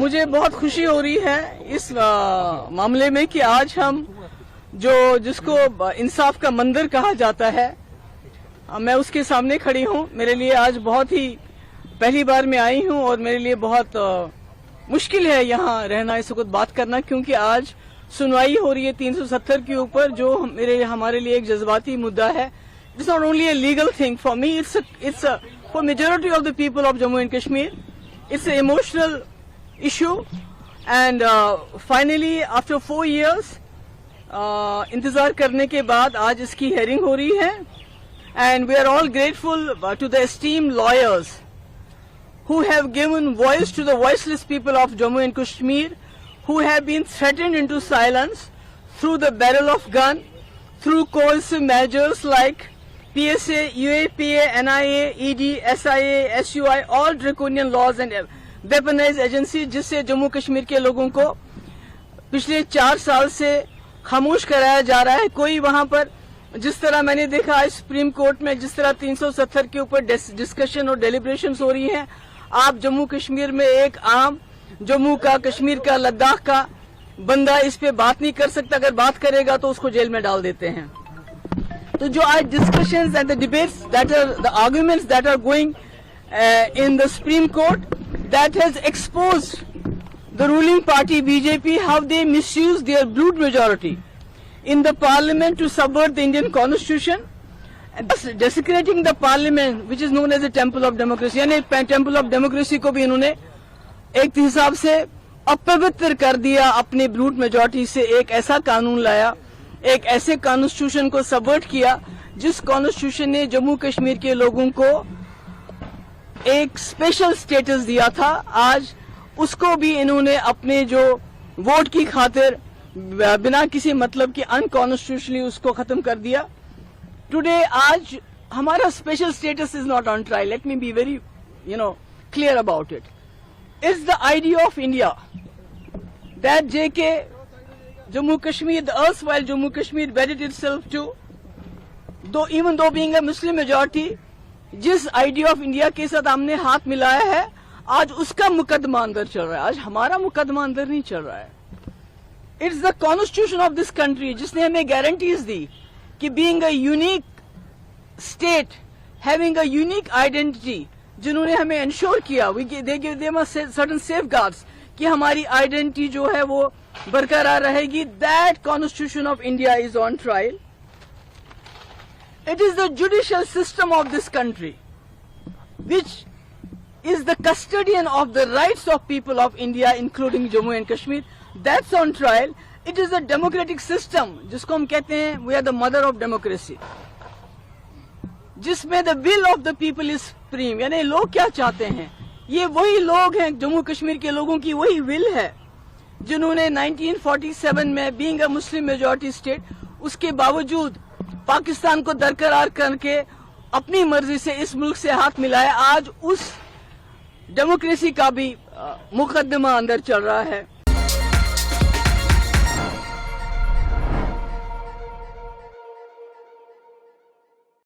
मुझे बहुत खुशी हो रही है इस मामले में कि आज हम जिसको इंसाफ का मंदिर कहा जाता है, मैं उसके सामने खड़ी हूं। मेरे लिए आज बहुत ही पहली बार मैं आई हूं और मेरे लिए बहुत मुश्किल है यहाँ रहना, इस वक्त बात करना, क्योंकि आज सुनवाई हो रही है 370 के ऊपर, जो हमारे लिए एक जज्बाती मुद्दा है। It's not only a legal thing for me, it's for majority of the people of Jammu and Kashmir, it's a emotional issue. And finally after 4 years इंतजार करने के बाद आज इसकी हेयरिंग हो रही है। And we are all grateful to the esteemed lawyers who have given voice to the voiceless people of Jammu and Kashmir, who have been threatened into silence through the barrel of gun, through coercive measures like PSA, UAPA, NIA, ED, SIA, SUI, all draconian laws and weaponized agencies, जिससे जम्मू कश्मीर के लोगों को पिछले 4 साल से खामोश कराया जा रहा है। कोई वहां पर, जिस तरह मैंने देखा आज सुप्रीम कोर्ट में, जिस तरह 370 के ऊपर डिस्कशन और डेलिब्रेशंस हो रही हैं, आप जम्मू कश्मीर में एक आम जम्मू का, कश्मीर का, लद्दाख का बंदा इस पे बात नहीं कर सकता। अगर बात करेगा तो उसको जेल में डाल देते हैं। तो जो आज discussions and the debates that are the arguments that are going in the Supreme Court, that has exposed the ruling party BJP, how they misuse their brute majority in the parliament to subvert the Indian constitution, desecrating the parliament which is known as the temple of democracy। यानी temple of democracy को भी इन्होंने एक हिसाब से अपवित्र कर दिया। अपनी ब्रूट मेजॉरिटी से एक ऐसा कानून लाया, एक ऐसे कॉन्स्टिट्यूशन को सबवर्ट किया जिस कॉन्स्टिट्यूशन ने जम्मू कश्मीर के लोगों को एक स्पेशल स्टेटस दिया था। आज उसको भी इन्होंने अपने जो वोट की खातिर बिना किसी मतलब की अनकॉन्स्टिट्यूशनली उसको खत्म कर दिया। टुडे आज हमारा special status is not on trial. Let me be very clear about it. It's the idea of India that JK Jammu Kashmir, the erstwhile Jammu Kashmir wedded itself to, though even though being a Muslim majority, जिस idea of India के साथ हमने हाथ मिलाया है, आज उसका मुकदमा अंदर चल रहा है। आज हमारा मुकदमा अंदर नहीं चल रहा है। It's the constitution of this country जिसने हमें गारंटीज दी कि being a unique state, having a unique identity, जिन्होंने हमें इंश्योर किया, they give them a certain safeguards कि हमारी आइडेंटिटी जो है वो बरकरार रहेगी। That constitution of India is on trial. It is the judicial system of this country which is the custodian of the rights of people of India, including Jammu and Kashmir. That's on trial. It is a democratic system, जिसको हम कहते हैं we are the mother of democracy, जिसमें the will of the people is supreme। यानी लोग क्या चाहते हैं, ये वही लोग हैं, जम्मू कश्मीर के लोगों की वही will है जिन्होंने 1947 में being a Muslim majority state, उसके बावजूद पाकिस्तान को दरकरार करके अपनी मर्जी से इस मुल्क से हाथ मिलाया। आज उस डेमोक्रेसी का भी मुकदमा अंदर चल रहा है।